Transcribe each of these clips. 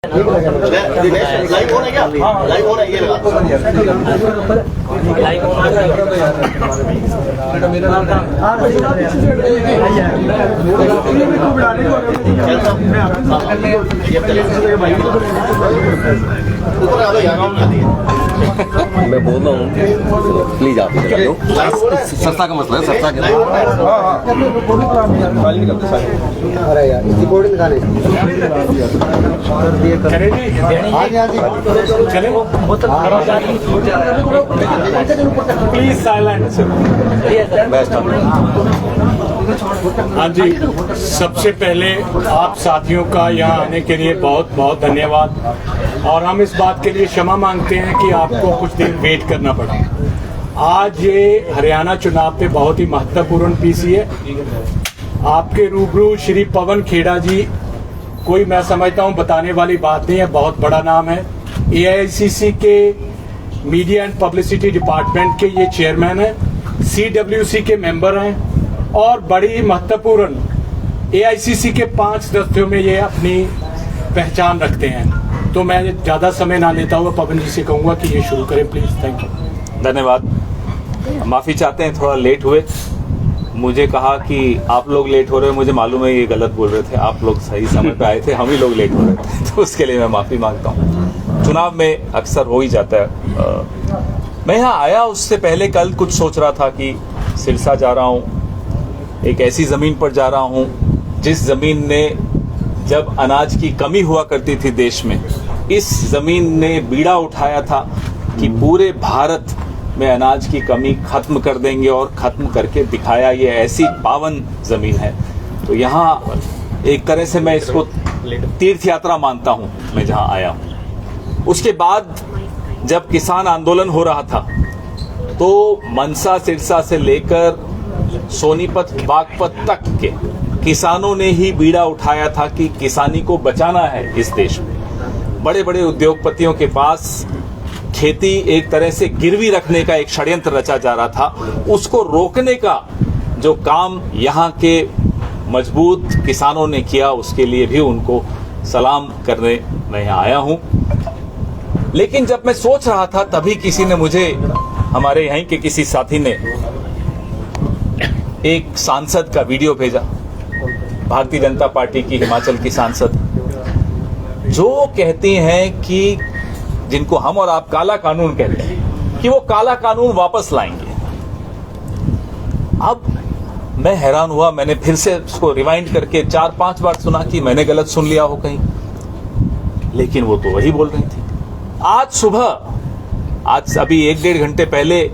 Live हो रहा है क्या? लाइव हो रहा है, ये लाइव हो रहा है। मैं बोल रहा हूँ प्लीज आप सस्ता का मसला है, सस्ता के अरे यार रिकॉर्डिंग दिखाने प्लीज साइलेंट। हाँ जी, सबसे पहले आप साथियों का यहाँ आने के लिए बहुत बहुत धन्यवाद और हम इस बात के लिए क्षमा मांगते हैं कि आपको कुछ देर वेट करना पड़ा। आज ये हरियाणा चुनाव पे बहुत ही महत्वपूर्ण पीसी है। आपके रूबरू श्री पवन खेड़ा जी, कोई मैं समझता हूँ बताने वाली बात नहीं है, बहुत बड़ा नाम है। AICC के मीडिया एंड पब्लिसिटी डिपार्टमेंट के ये चेयरमैन हैं, CWC के मेंबर हैं और बड़ी महत्वपूर्ण AICC के 5 सदस्यों में ये अपनी पहचान रखते हैं। तो मैं ज़्यादा समय ना लेता हुआ पवन जी से कहूँगा कि ये शुरू करें प्लीज़। Thank you. धन्यवाद। माफ़ी चाहते हैं, थोड़ा लेट हुए। मुझे कहा कि आप लोग लेट हो रहे हो, मुझे मालूम है ये गलत बोल रहे थे। आप लोग सही समय पे आए थे, हम ही लोग लेट हो रहे थे, तो उसके लिए मैं माफ़ी मांगता हूँ। चुनाव में अक्सर हो ही जाता है। मैं यहाँ आया उससे पहले कल कुछ सोच रहा था कि सिरसा जा रहा हूँ, एक ऐसी ज़मीन पर जा रहा हूँ जिस ज़मीन ने जब अनाज की कमी हुआ करती थी देश में, इस ज़मीन ने बीड़ा उठाया था कि पूरे भारत में अनाज की कमी खत्म कर देंगे और खत्म करके दिखाया। ये ऐसी पावन ज़मीन है। तो यहाँ एक तरह से मैं इसको तीर्थ यात्रा मानता हूँ, मैं जहाँ आया हूँ। उसके बाद जब किसान आंदोलन हो रहा था तो मनसा सिरसा से लेकर सोनीपत बागपत तक के किसानों ने ही बीड़ा उठाया था कि किसानी को बचाना है इस देश में। बड़े बड़े उद्योगपतियों के पास खेती एक तरह से गिरवी रखने का एक षड्यंत्र रचा जा रहा था, उसको रोकने का जो काम यहाँ के मजबूत किसानों ने किया, उसके लिए भी उनको सलाम करने मैं यहाँ आया हूँ। लेकिन जब मैं सोच रहा था तभी किसी ने मुझे, हमारे यहीं के किसी साथी ने एक सांसद का वीडियो भेजा, भारतीय जनता पार्टी की हिमाचल की सांसद, जो कहती हैं कि जिनको हम और आप काला कानून कहते हैं, कि वो काला कानून वापस लाएंगे। अब मैं हैरान हुआ, मैंने फिर से उसको रिवाइंड करके 4-5 बार सुना कि मैंने गलत सुन लिया हो कहीं, लेकिन वो तो वही बोल रही थी। आज सुबह, आज अभी 1-1.5 घंटे पहले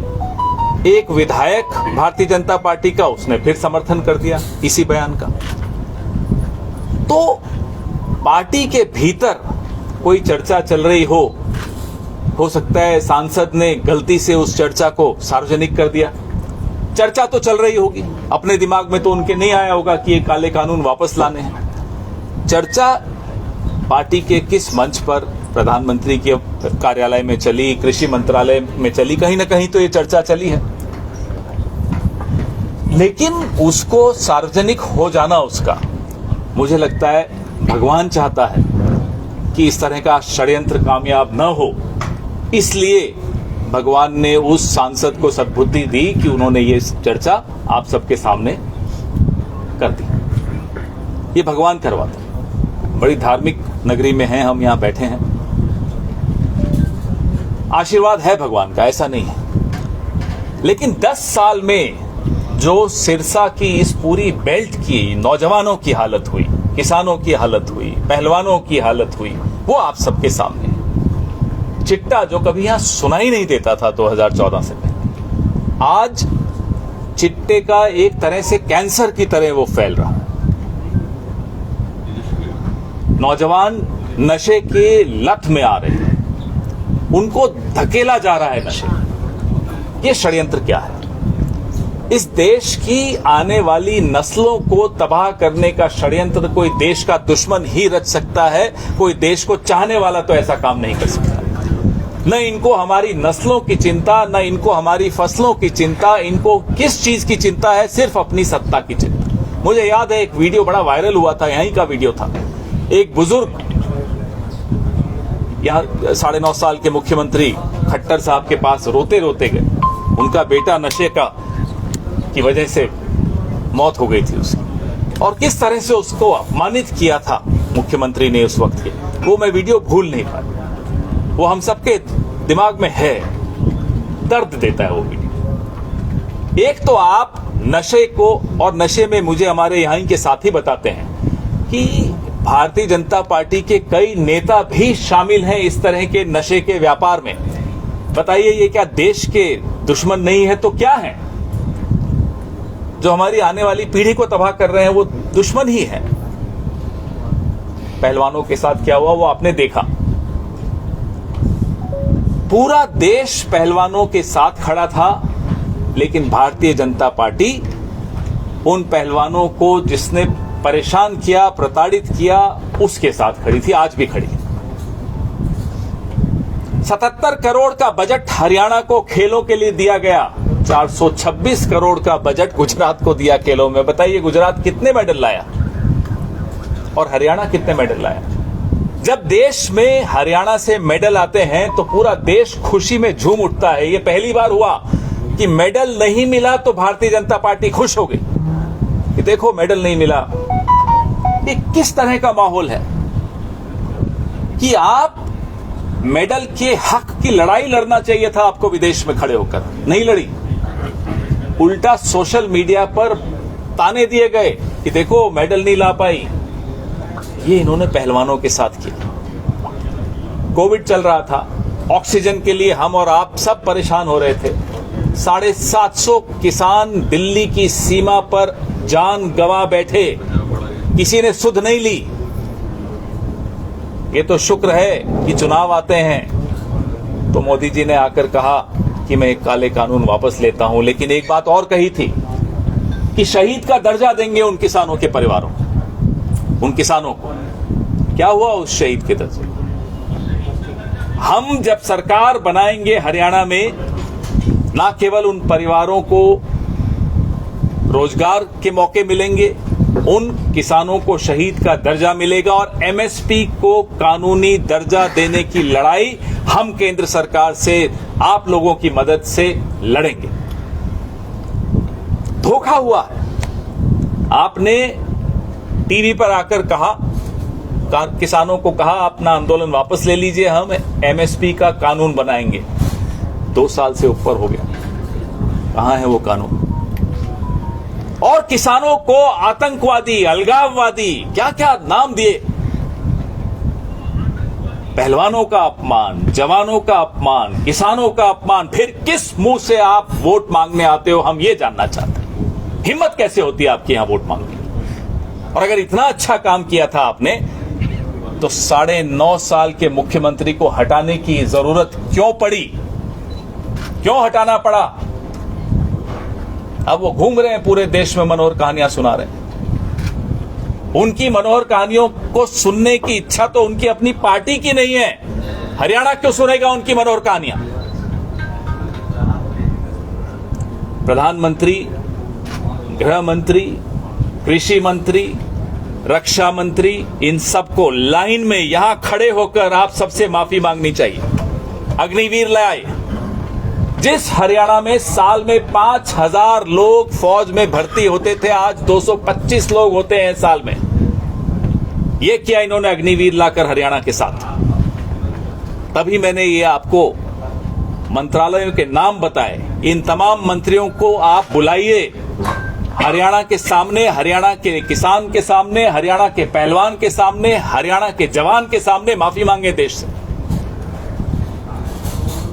एक विधायक भारतीय जनता पार्टी का, उसने फिर समर्थन कर दिया इसी बयान का। तो पार्टी के भीतर कोई चर्चा चल रही हो सकता है सांसद ने गलती से उस चर्चा को सार्वजनिक कर दिया। चर्चा तो चल रही होगी, अपने दिमाग में तो उनके नहीं आया होगा कि ये काले कानून वापस लाने हैं। चर्चा पार्टी के किस मंच पर, प्रधानमंत्री के कार्यालय में चली, कृषि मंत्रालय में चली, कहीं ना कहीं तो ये चर्चा चली है। लेकिन उसको सार्वजनिक हो जाना, उसका मुझे लगता है भगवान चाहता है कि इस तरह का षड्यंत्र कामयाब न हो, इसलिए भगवान ने उस सांसद को सद्बुद्धि दी कि उन्होंने ये चर्चा आप सबके सामने कर दी। ये भगवान करवाते। बड़ी धार्मिक नगरी में हैं हम, यहाँ बैठे हैं, आशीर्वाद है भगवान का, ऐसा नहीं है। लेकिन 10 साल में जो सिरसा की इस पूरी बेल्ट की नौजवानों की हालत हुई, किसानों की हालत हुई, पहलवानों की हालत हुई, वो आप सबके सामने। चिट्टा जो कभी यहां सुनाई नहीं देता था 2014 से पहले, आज चिट्टे का एक तरह से कैंसर की तरह वो फैल रहा है। नौजवान नशे के लत में आ रहे हैं, उनको धकेला जा रहा है नशे। ये षड्यंत्र क्या है? इस देश की आने वाली नस्लों को तबाह करने का षड्यंत्र कोई देश का दुश्मन ही रच सकता है। कोई देश को चाहने वाला तो ऐसा काम नहीं कर सकता। न इनको हमारी नस्लों की चिंता, न इनको हमारी फसलों की चिंता, इनको किस चीज की चिंता है? सिर्फ अपनी सत्ता की चिंता। मुझे याद है एक वीडियो बड़ा वायरल हुआ था, यहीं का वीडियो था। एक बुजुर्ग यहाँ 9.5 साल के मुख्यमंत्री खट्टर साहब के पास रोते रोते गए, उनका बेटा नशे की वजह से मौत हो गई थी उसकी, और किस तरह से उसको अपमानित किया था मुख्यमंत्री ने उस वक्त के, वो मैं वीडियो भूल नहीं पाया। वो हम सबके दिमाग में है, दर्द देता है वो वीडियो। एक तो आप नशे को, और नशे में मुझे हमारे यहाँ के साथी बताते हैं कि भारतीय जनता पार्टी के कई नेता भी शामिल हैं इस तरह के नशे के व्यापार में। बताइए, ये क्या देश के दुश्मन नहीं है तो क्या है? जो हमारी आने वाली पीढ़ी को तबाह कर रहे हैं वो दुश्मन ही है। पहलवानों के साथ क्या हुआ वो आपने देखा। पूरा देश पहलवानों के साथ खड़ा था, लेकिन भारतीय जनता पार्टी उन पहलवानों को जिसने परेशान किया, प्रताड़ित किया, उसके साथ खड़ी थी, आज भी खड़ी है। 77 करोड़ का बजट हरियाणा को खेलों के लिए दिया गया, 426 करोड़ का बजट गुजरात को दिया खेलों में। बताइए गुजरात कितने मेडल लाया और हरियाणा कितने मेडल लाया? जब देश में हरियाणा से मेडल आते हैं तो पूरा देश खुशी में झूम उठता है। ये पहली बार हुआ कि मेडल नहीं मिला तो भारतीय जनता पार्टी खुश हो गई कि देखो मेडल नहीं मिला। ये किस तरह का माहौल है कि आप मेडल के हक की लड़ाई लड़ना चाहिए था आपको विदेश में खड़े होकर, नहीं लड़ी। उल्टा सोशल मीडिया पर ताने दिए गए कि देखो मेडल नहीं ला पाई। ये इन्होंने पहलवानों के साथ किया। कोविड चल रहा था, ऑक्सीजन के लिए हम और आप सब परेशान हो रहे थे। 750 किसान दिल्ली की सीमा पर जान गंवा बैठे, किसी ने सुध नहीं ली। ये तो शुक्र है कि चुनाव आते हैं तो मोदी जी ने आकर कहा कि मैं काले कानून वापस लेता हूं, लेकिन एक बात और कही थी कि शहीद का दर्जा देंगे उन किसानों के परिवारों, उन किसानों को। क्या हुआ उस शहीद के दर्जे? हम जब सरकार बनाएंगे हरियाणा में, ना केवल उन परिवारों को रोजगार के मौके मिलेंगे, उन किसानों को शहीद का दर्जा मिलेगा और एमएसपी को कानूनी दर्जा देने की लड़ाई हम केंद्र सरकार से, आप लोगों की मदद से लड़ेंगे। धोखा हुआ है। आपने टीवी पर आकर कहा, किसानों को कहा अपना आंदोलन वापस ले लीजिए, हम एमएसपी का कानून बनाएंगे। 2 साल से ऊपर हो गया, कहां है वो कानून? और किसानों को आतंकवादी, अलगाववादी, क्या क्या नाम दिए। पहलवानों का अपमान, जवानों का अपमान, किसानों का अपमान। फिर किस मुंह से आप वोट मांगने आते हो, हम ये जानना चाहते हैं। हिम्मत कैसे होती है आपके यहां वोट मांगने? और अगर इतना अच्छा काम किया था आपने तो 9.5 साल के मुख्यमंत्री को हटाने की जरूरत क्यों पड़ी? क्यों हटाना पड़ा? अब वो घूम रहे हैं पूरे देश में, मनोहर कहानियां सुना रहे हैं। उनकी मनोहर कहानियों को सुनने की इच्छा तो उनकी अपनी पार्टी की नहीं है। हरियाणा क्यों सुनेगा उनकी मनोहर कहानियां? प्रधानमंत्री, गृह मंत्री, कृषि मंत्री, रक्षा मंत्री, इन सबको लाइन में यहां खड़े होकर आप सबसे माफी मांगनी चाहिए। अग्निवीर लाए, जिस हरियाणा में साल में 5000 लोग फौज में भर्ती होते थे, आज 225 लोग होते हैं साल में। ये किया इन्होंने अग्निवीर लाकर हरियाणा के साथ। तभी मैंने ये आपको मंत्रालयों के नाम बताए। इन तमाम मंत्रियों को आप बुलाइए हरियाणा के सामने, हरियाणा के किसान के सामने, हरियाणा के पहलवान के सामने, हरियाणा के जवान के सामने माफी मांगे देश से।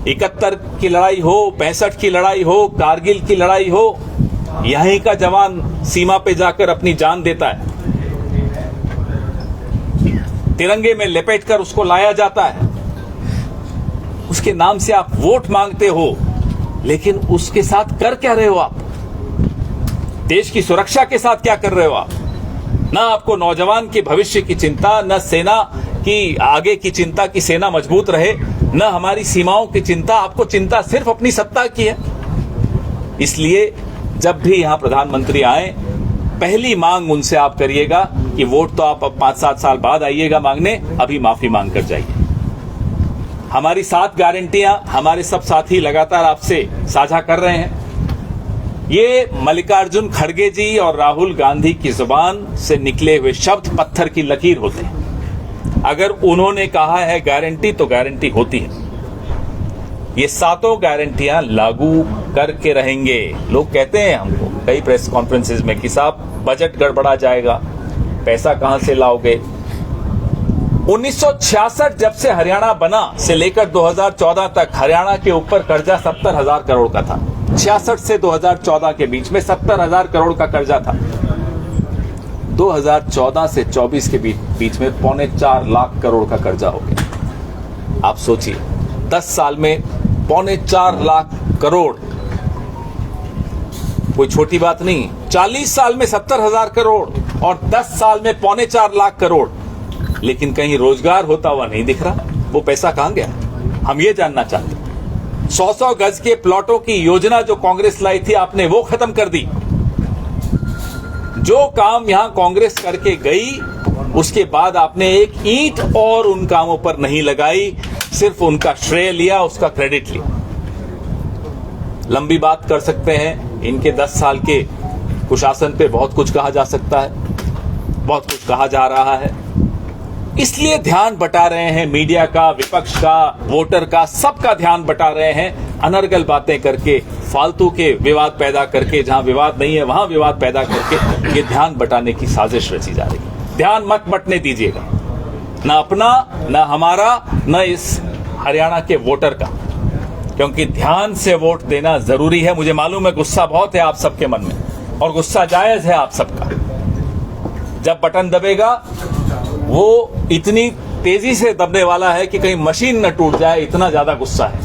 71 की लड़ाई हो, 65 की लड़ाई हो, कारगिल की लड़ाई हो, यहीं का जवान सीमा पे जाकर अपनी जान देता है। तिरंगे में लपेटकर उसको लाया जाता है। उसके नाम से आप वोट मांगते हो, लेकिन उसके साथ कर क्या रहे हो आप? देश की सुरक्षा के साथ क्या कर रहे हो आप? ना आपको नौजवान के भविष्य की चिंता, न सेना की आगे की चिंता कि सेना मजबूत रहे, न हमारी सीमाओं की चिंता। आपको चिंता सिर्फ अपनी सत्ता की है। इसलिए जब भी यहां प्रधानमंत्री आए, पहली मांग उनसे आप करिएगा कि वोट तो आप अब 5-7 साल बाद आइएगा मांगने, अभी माफी मांग कर जाइए। हमारी 7 गारंटियां हमारे सब साथी लगातार आपसे साझा कर रहे हैं। ये मल्लिकार्जुन खड़गे जी और राहुल गांधी की जुबान से निकले हुए शब्द पत्थर की लकीर होते हैं। अगर उन्होंने कहा है गारंटी तो गारंटी होती है। ये 7 गारंटियां लागू करके रहेंगे। लोग कहते हैं हमको कई प्रेस कॉन्फ्रेंसेस में कि साहब बजट गड़बड़ा जाएगा, पैसा कहां से लाओगे। 1966 जब से हरियाणा बना से लेकर 2014 तक हरियाणा के ऊपर कर्जा 70,000 करोड़ का था। 66 से 2014 के बीच में 70,000 करोड़ का कर्जा था। 2014 से 24 के बीच में 3.25 लाख करोड़ का कर्जा हो गया। आप सोचिए 10 साल में 3.25 लाख करोड़ कोई छोटी बात नहीं। 40 साल में 70,000 करोड़ और 10 साल में 3.25 लाख करोड़, लेकिन कहीं रोजगार होता हुआ नहीं दिख रहा। वो पैसा कहां गया, हम ये जानना चाहते हैं। 100 गज के प्लॉटों की योजना जो कांग्रेस लाई थी, आपने वो खत्म कर दी। जो काम यहां कांग्रेस करके गई, उसके बाद आपने एक ईंट और उन कामों पर नहीं लगाई, सिर्फ उनका श्रेय लिया, उसका क्रेडिट लिया। लंबी बात कर सकते हैं, इनके 10 साल के कुशासन पे बहुत कुछ कहा जा सकता है, बहुत कुछ कहा जा रहा है। इसलिए ध्यान बटा रहे हैं मीडिया का, विपक्ष का, वोटर का, सबका ध्यान बटा रहे हैं अनर्गल बातें करके, फालतू के विवाद पैदा करके, जहां विवाद नहीं है वहां विवाद पैदा करके ये ध्यान बटाने की साजिश रची जा रही है। ध्यान मत बटने दीजिएगा, ना अपना, ना हमारा, न इस हरियाणा के वोटर का, क्योंकि ध्यान से वोट देना जरूरी है। मुझे मालूम है गुस्सा बहुत है आप सबके मन में और गुस्सा जायज है आप सबका। जब बटन दबेगा वो इतनी तेजी से दबने वाला है कि कहीं मशीन न टूट जाए, इतना ज्यादा गुस्सा है।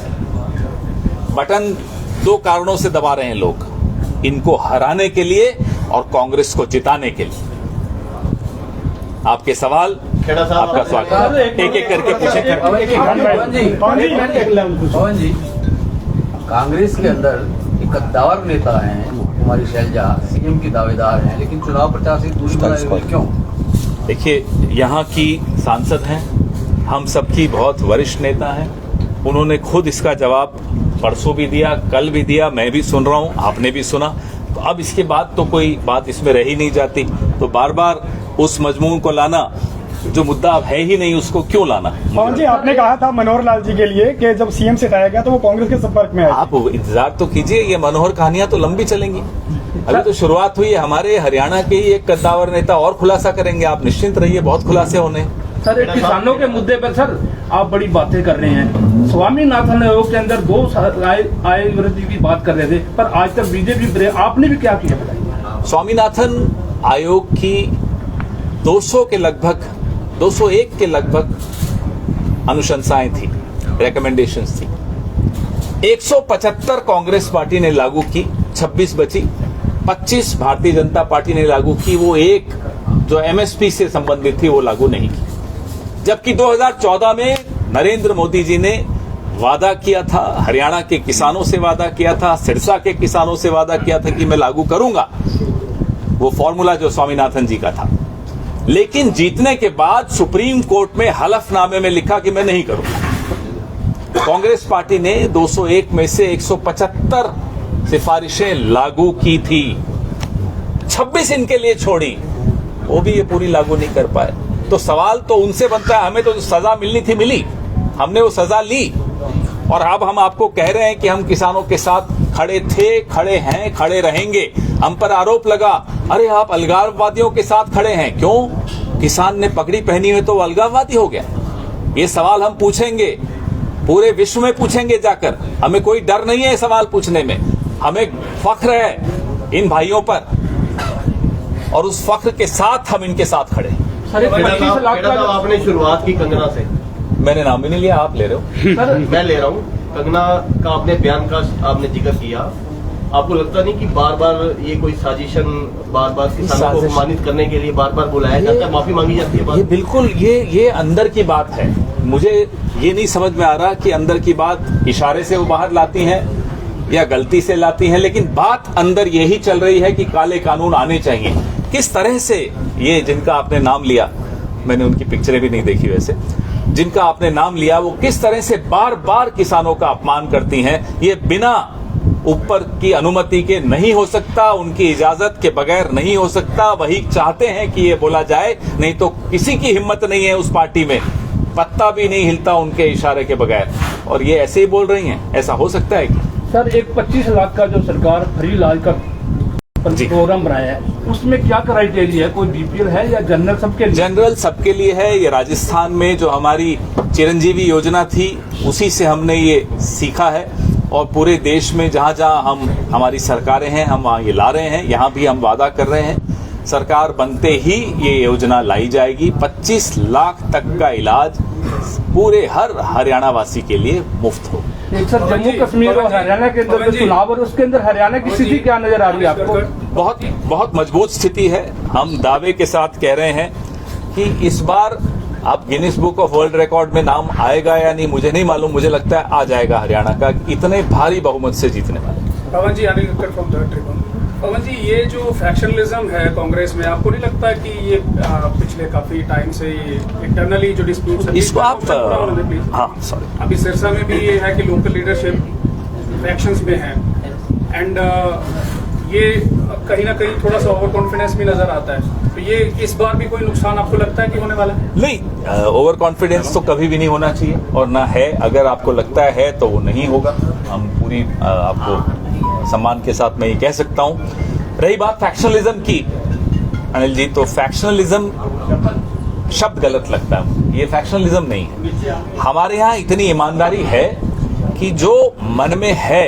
बटन 2 कारणों से दबा रहे हैं लोग, इनको हराने के लिए और कांग्रेस को जिताने के लिए। आपके सवाल, आपका स्वागत। एक एक करके पूछें। पवन जी, कांग्रेस के अंदर एक कद्दावर नेता हैं कुमारी शैलजा, सीएम की दावेदार हैं, लेकिन चुनाव प्रचार से दूरी बनाए हुए क्यों? देखिए, यहाँ की सांसद हैं, हम सबकी बहुत वरिष्ठ नेता हैं। उन्होंने खुद इसका जवाब परसों भी दिया, कल भी दिया, मैं भी सुन रहा हूँ, आपने भी सुना। तो अब इसके बाद तो कोई बात इसमें रही नहीं जाती। तो बार बार उस मजमून को लाना, जो मुद्दा अब है ही नहीं, उसको क्यों लाना? पवन जी, आपने कहा था मनोहर लाल जी के लिए कि जब सीएम से हटाया गया तो वो कांग्रेस के संपर्क में आए। आप इंतजार तो कीजिए, ये मनोहर कहानियां तो लंबी चलेंगी। अभी तो शुरुआत हुई है। हमारे हरियाणा के ही एक कद्दावर नेता और खुलासा करेंगे, आप निश्चिंत रहिए, बहुत खुलासे होने। सर, किसानों के मुद्दे पर सर आप बड़ी बातें कर रहे हैं। स्वामीनाथन आयोग के अंदर 2 आय वृद्धि की बात कर रहे थे, पर आज तक बीजेपी, आपने भी क्या किया बताइए? स्वामीनाथन आयोग की 200 के लगभग, 201 के लगभग अनुशंसाएं थी, रिकमेंडेशंस थी। 175 कांग्रेस पार्टी ने लागू की, 26 बची, 25 भारतीय जनता पार्टी ने लागू की। वो एक जो एमएसपी से संबंधित थी वो लागू नहीं की। जबकि 2014 में नरेंद्र मोदी जी ने वादा किया था, हरियाणा के किसानों से वादा किया था, सिरसा के किसानों से वादा किया था कि मैं लागू करूंगा वो फॉर्मूला जो स्वामीनाथन जी का था। लेकिन जीतने के बाद सुप्रीम कोर्ट में हलफनामे में लिखा कि मैं नहीं करूंगा। कांग्रेस पार्टी ने 201 में से 175 सिफारिशें लागू की थी, 26 इनके लिए छोड़ी, वो भी ये पूरी लागू नहीं कर पाए। तो सवाल तो उनसे बनता है, हमें तो सजा मिलनी थी मिली, हमने वो सजा ली, और अब हम आपको कह रहे हैं कि हम किसानों के साथ खड़े थे, खड़े हैं, खड़े रहेंगे। हम पर आरोप लगा, अरे आप अलगाववादियों के साथ खड़े हैं। क्यों? किसान ने पगड़ी पहनी है तो वो अलगाववादी हो गया? ये सवाल हम पूछेंगे, पूरे विश्व में पूछेंगे जाकर। हमें कोई डर नहीं है सवाल पूछने में, हमें फख्र है इन भाइयों पर, और उस फख्र के साथ हम इनके साथ खड़े हैं। आपने शुरुआत की कंगना से, मैंने नाम भी नहीं लिया, आप ले रहे हो। सर मैं ले रहा हूँ। कंगना का आपने बयान का आपने जिक्र किया, आपको लगता नहीं कि बार बार ये कोई साजिशन, बार बार किसानों को सम्मानित करने के लिए बार बार बुलाया जाता है, माफी मांगी जाती है? ये बिल्कुल ये अंदर की बात है। मुझे ये नहीं समझ में आ रहा कि अंदर की बात इशारे से वो बाहर लाती हैं या गलती से लाती हैं, लेकिन बात अंदर यही चल रही है कि काले कानून आने चाहिए। किस तरह से ये जिनका आपने नाम लिया, मैंने उनकी पिक्चरें भी नहीं देखी वैसे, जिनका आपने नाम लिया, वो किस तरह से बार बार किसानों का अपमान करती हैं। ये बिना ऊपर की अनुमति के नहीं हो सकता, उनकी इजाजत के बगैर नहीं हो सकता। वही चाहते हैं कि ये बोला जाए, नहीं तो किसी की हिम्मत नहीं है उस पार्टी में, पत्ता भी नहीं हिलता उनके इशारे के बगैर, और ये ऐसे ही बोल रही हैं। ऐसा हो सकता है कि सर एक 25 लाख का जो सरकार फ्री इलाज का प्रोग्राम बनाया है, उसमें क्या क्राइटेरिया है? कोई बीपीएल है या जनरल सबके लिए? जनरल सबके लिए है। ये राजस्थान में जो हमारी चिरंजीवी योजना थी, उसी से हमने ये सीखा है, और पूरे देश में जहां जहां हमारी सरकारें हैं, हम वहां ये ला रहे हैं। यहाँ भी हम वादा कर रहे हैं, सरकार बनते ही ये योजना लाई जाएगी। 25 लाख तक का इलाज पूरे हर हरियाणा वासी के लिए मुफ्त हो। एक सर जम्मू कश्मीर और हरियाणा के अंदर जो चुनाव और उसके अंदर हरियाणा की स्थिति क्या नजर आ रही है आपको? बहुत बहुत मजबूत स्थिति है। हम दावे के साथ कह रहे हैं कि इस बार आप Guinness book of world record में नाम आएगा या नहीं मुझे नहीं मालूम, मुझे लगता है आ जाएगा हरियाणा का, इतने भारी बहुमत से जीतने वाले। Pawan ji, Anil Kakkar from the Tribune. Pawan ji, ये जो फैक्शनलिज्म है कांग्रेस में, आपको नहीं लगता कि ये पिछले काफी टाइम से इंटरनली जो डिस्प्यूट्स है, इसको आप हाँ सॉरी, अभी सिरसा में भी ये है कि लोकल लीडरशिप फैक्शंस में है, एंड ये कहीं ना कहीं थोड़ा सा ओवर कॉन्फिडेंस भी नजर आता है। तो ये इस बार भी कोई नुकसान आपको लगता है कि होने वाला है? नहीं, ओवर कॉन्फिडेंस तो कभी भी नहीं होना चाहिए, और ना है। अगर आपको लगता है तो वो नहीं होगा। हम पूरी आपको सम्मान के साथ मैं ये कह सकता हूं। रही बात फैक्शनलिज्म की, अनिल जी, तो फैक्शनलिज्म शब्द गलत लगता है, ये फैक्शनलिज्म नहीं है। हमारे यहाँ इतनी ईमानदारी है कि जो मन में है,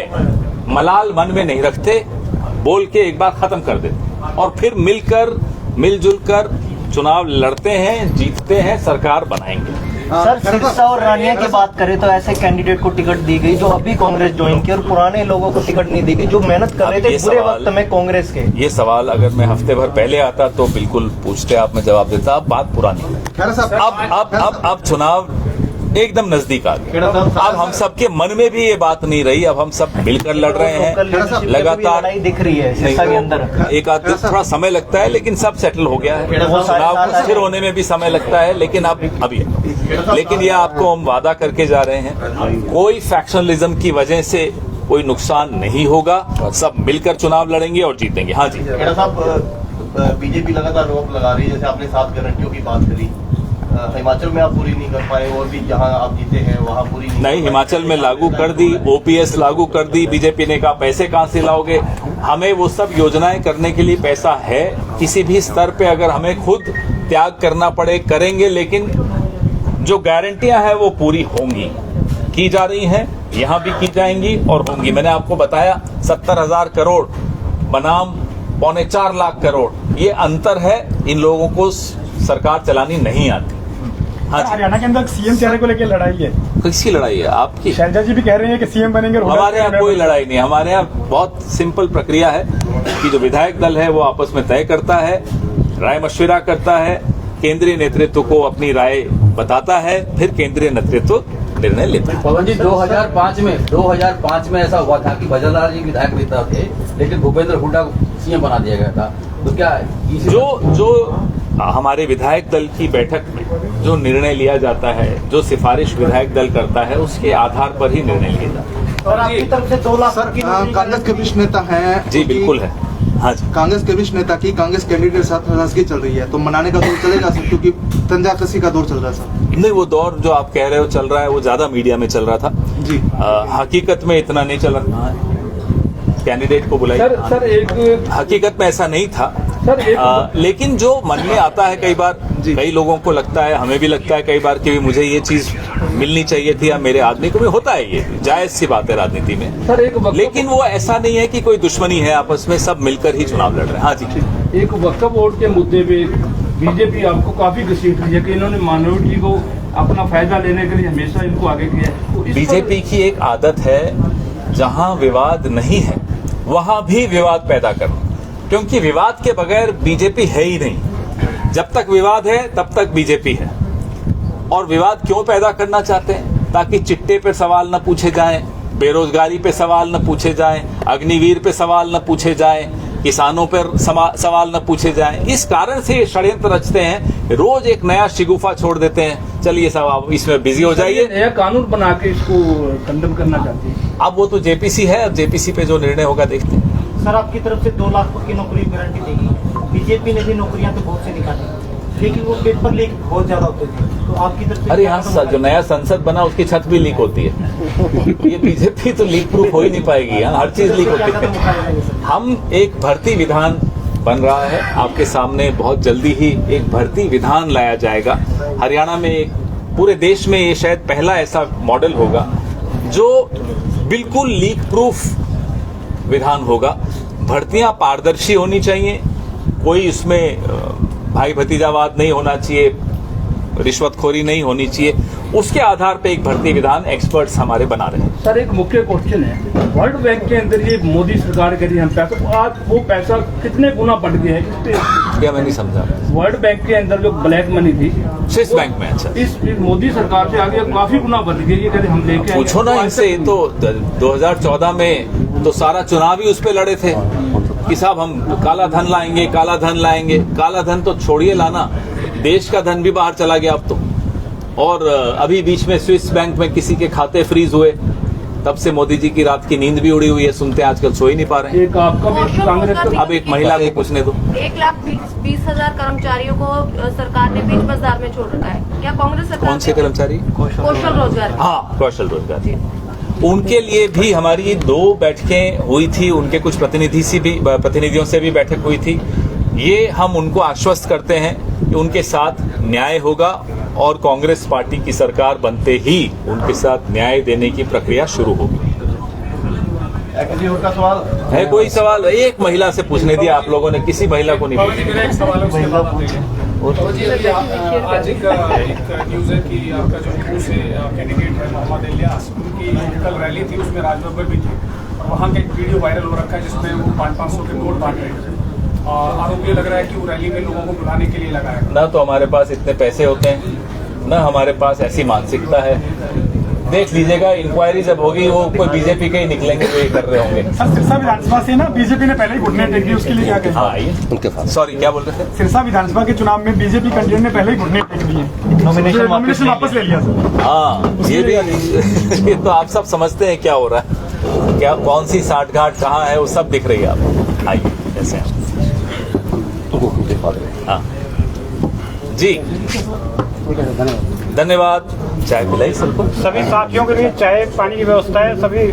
मलाल मन में नहीं रखते, बोल के एक बार खत्म कर देते, और फिर मिलजुल कर चुनाव लड़ते हैं, जीतते हैं, सरकार बनाएंगे। सर सिरसा और रानिया की बात करें तो ऐसे कैंडिडेट को टिकट दी गई जो अभी कांग्रेस ज्वाइन की, और पुराने लोगों को टिकट नहीं दी गई जो मेहनत कर रहे थे पूरे वक्त में कांग्रेस के। ये सवाल अगर मैं हफ्ते भर पहले आता तो बिल्कुल पूछते, आप मैं जवाब देता। अब बात पुरानी है। अब चुनाव एकदम नजदीक आ गया। अब हम सबके मन में भी ये बात नहीं रही, अब हम सब मिलकर लड़ रहे हैं लगातार। दिख रही है सिरसा के अंदर, एक आध थोड़ा समय लगता है, लेकिन सब सेटल हो गया है। चुनाव को स्थिर होने में भी समय लगता है, लेकिन अब अभी लेकिन ये आपको हम वादा करके जा रहे हैं, कोई फैक्शनलिज्म की वजह से कोई नुकसान नहीं होगा। सब मिलकर चुनाव लड़ेंगे और जीतेंगे। हाँ जी बीजेपी लगातार रोक लगा रही है, जैसे आपने 7 गारंटियों की बात करी, हिमाचल में आप पूरी नहीं कर पाए, और भी जहां आप जीते हैं वहां पूरी नहीं। हिमाचल में लागू कर दी, ओपीएस लागू कर दी, बीजेपी ने कहा पैसे कहां से लाओगे? हमें वो सब योजनाएं करने के लिए पैसा है। किसी भी स्तर पे अगर हमें खुद त्याग करना पड़े करेंगे, लेकिन जो गारंटियां हैं वो पूरी होंगी, की जा रही हैं, यहां भी की जाएंगी और होंगी। मैंने आपको बताया 70,000 करोड़ बनाम 4.25 लाख करोड़, ये अंतर है। इन लोगों को सरकार चलानी नहीं आती। हाँ, हरियाणा के अंदर सीएम चेहरे को लेकर लड़ाई है। किसकी लड़ाई है? आपकी? शैलजा जी भी कह रहे हैं कि सीएम बनेंगे। हमारे यहाँ कोई लड़ाई नहीं। हमारे यहाँ बहुत सिंपल प्रक्रिया है कि जो विधायक दल है वो आपस में तय करता है, राय मशविरा करता है, केंद्रीय नेतृत्व को अपनी राय बताता है, फिर केंद्रीय नेतृत्व निर्णय लेता है। पवन जी, 2005 में ऐसा हुआ था कि भजनलाल जी विधायक नेता थे, लेकिन भूपेंद्र हुड्डा को सीएम बना दिया गया था। तो क्या जो हमारे विधायक दल की बैठक में जो निर्णय लिया जाता है, जो सिफारिश विधायक दल करता है, उसके आधार पर ही निर्णय लिया जाता है। और आपकी तरफ से 2 लाख की कांग्रेस के वरिष्ठ नेता है जी, बिल्कुल है। हाँ जी, कांग्रेस के वरिष्ठ नेता की कांग्रेस कैंडिडेट साथ नाराजगी चल रही है, तो मनाने का दौर चलेगा सर, क्योंकि तंजा कसी का दौर चल रहा है सर। नहीं, वो दौर जो आप कह रहे हो चल रहा है वो ज्यादा मीडिया में चल रहा था जी। हकीकत में इतना नहीं चल रहा। कैंडिडेट को बुलाइए। सर एक हकीकत में ऐसा नहीं था सर, लेकिन जो मन में आता है कई बार, कई लोगों को लगता है, हमें भी लगता है कई बार कि मुझे ये चीज मिलनी चाहिए थी या मेरे आदमी को भी होता है। ये जायज सी बात है राजनीति में सर। लेकिन वो ऐसा नहीं है कि कोई दुश्मनी है, आपस में सब मिलकर ही चुनाव लड़ रहे हैं। हाँ जी, एक वक्फ बोर्ड के मुद्दे पे बीजेपी आपको काफी घसीट रही है कि इन्होंने माइनॉरिटी को अपना फायदा लेने के लिए हमेशा इनको आगे किया है। बीजेपी की एक आदत है, जहां विवाद नहीं है वहां भी विवाद पैदा करना, क्योंकि विवाद के बगैर बीजेपी है ही नहीं। जब तक विवाद है तब तक बीजेपी है। और विवाद क्यों पैदा करना चाहते हैं? ताकि चिट्टे पे सवाल न पूछे जाएं, बेरोजगारी पे सवाल न पूछे जाएं, अग्निवीर पे सवाल न पूछे जाएं, किसानों पर सवाल न पूछे जाएं। इस कारण से ये षड्यंत्र रचते हैं, रोज एक नया शिगुफा छोड़ देते हैं। चलिए सब आप इसमें बिजी हो जाइए। नया कानून बना के इसको कंडेम करना चाहते हैं। अब वो तो जेपीसी है, अब जेपीसी पे जो निर्णय होगा देखते हैं। सर, आपकी तरफ से 2 लाख की नौकरी गारंटी देगी। बीजेपी ने भी नौकरियां तो बहुत से निकाली, लेकिन वो पेपर लीक बहुत ज्यादा होते थे, तो आपकी तरफ से अरे यहाँ जो नया संसद बना उसकी छत भी लीक होती है। ये बीजेपी तो लीक प्रूफ हो ही नहीं पाएगी, यहाँ हर चीज लीक होती है। हम एक भर्ती विधान बन रहा है, आपके सामने बहुत जल्दी ही एक भर्ती विधान लाया जाएगा। हरियाणा में एक, पूरे देश में ये शायद पहला ऐसा मॉडल होगा जो बिल्कुल लीक प्रूफ विधान होगा। भर्तियां पारदर्शी होनी चाहिए, कोई उसमें भाई भतीजावाद नहीं होना चाहिए, रिश्वतखोरी नहीं होनी चाहिए। उसके आधार पे एक भर्ती विधान एक्सपर्ट्स हमारे बना रहे हैं। सर, एक मुख्य क्वेश्चन है, वर्ल्ड बैंक के अंदर ये मोदी सरकार के लिए हम पैसा, आज वो पैसा कितने गुना बढ़ गया है? क्या मैं नहीं समझा। वर्ल्ड बैंक के अंदर जो ब्लैक मनी थी स्विस बैंक में, अच्छा, इस मोदी सरकार से आगे काफी गुना बढ़ गई। ये कहते हम लेके पूछो ना इनसे। तो 2014 में तो सारा चुनाव ही उस पे लड़े थे कि साहब हम काला धन लाएंगे, काला धन लाएंगे। काला धन तो छोड़िए लाना, देश का धन भी बाहर चला गया अब तो। और अभी बीच में स्विस बैंक में किसी के खाते फ्रीज हुए, तब से मोदी जी की रात की नींद भी उड़ी हुई है, सुनते हैं आजकल सो ही नहीं पा रहे हैं। एक आपका भी कांग्रेस का, अब एक महिला को पूछने दो। 1,20,000 कर्मचारियों को सरकार ने बीच बाजार में छोड़ रखा है। क्या कांग्रेस सरकार? कौन से कर्मचारी? कौशल रोजगार। हाँ, कौशल रोजगार। उनके लिए भी हमारी 2 बैठकें हुई थी, उनके कुछ प्रतिनिधियों से भी बैठक हुई थी। ये हम उनको आश्वस्त करते हैं कि उनके साथ न्याय होगा और कांग्रेस पार्टी की सरकार बनते ही उनके साथ न्याय देने की प्रक्रिया शुरू होगी। का सवाल है कोई सवाल? एक महिला से पूछने दिया आप लोगों ने, किसी महिला को नहीं पूछा। मेरा एक सवाल है, उसके बाद आज एक न्यूज है कि आपका जो रूस से कैंडिडेट है मोहम्मद इलियास, उनकी कल रैली थी, उसमें राजनगर भी थी। वहाँ का एक वीडियो वायरल हो रखा है जिसमें वो 500-500 के नोट बांट रहे थे। आरोप ये लग रहा है कि वो रैली में लोगों को बुलाने के लिए लगाया। ना तो हमारे पास इतने पैसे होते हैं, ना हमारे पास ऐसी मानसिकता है। देख लीजिएगा, इंक्वायरी जब होगी वो कोई बीजेपी के ही निकलेंगे जो ये कर रहे होंगे। सर, सिरसा विधानसभा से ना बीजेपी ने पहले ही घुटने टेक दिए, उसके लिए क्या कहें? हाँ, आइए उनके पास। सॉरी, क्या बोल रहे थे? सिरसा विधानसभा के चुनाव में बीजेपी कैंडिडेट ने पहले ही घुटने टेक दिए, नॉमिनेशन वापस ले लिया सर। हाँ, ये भी ये तो आप सब समझते हैं क्या हो रहा है, क्या कौन सी साठगांठ कहाँ है, वो सब दिख रही है आपको। आइए कैसे हैं? हाँ जी, धन्यवाद। चाय पिलाई सबको। सभी साथियों के लिए चाय पानी की व्यवस्था है, सभी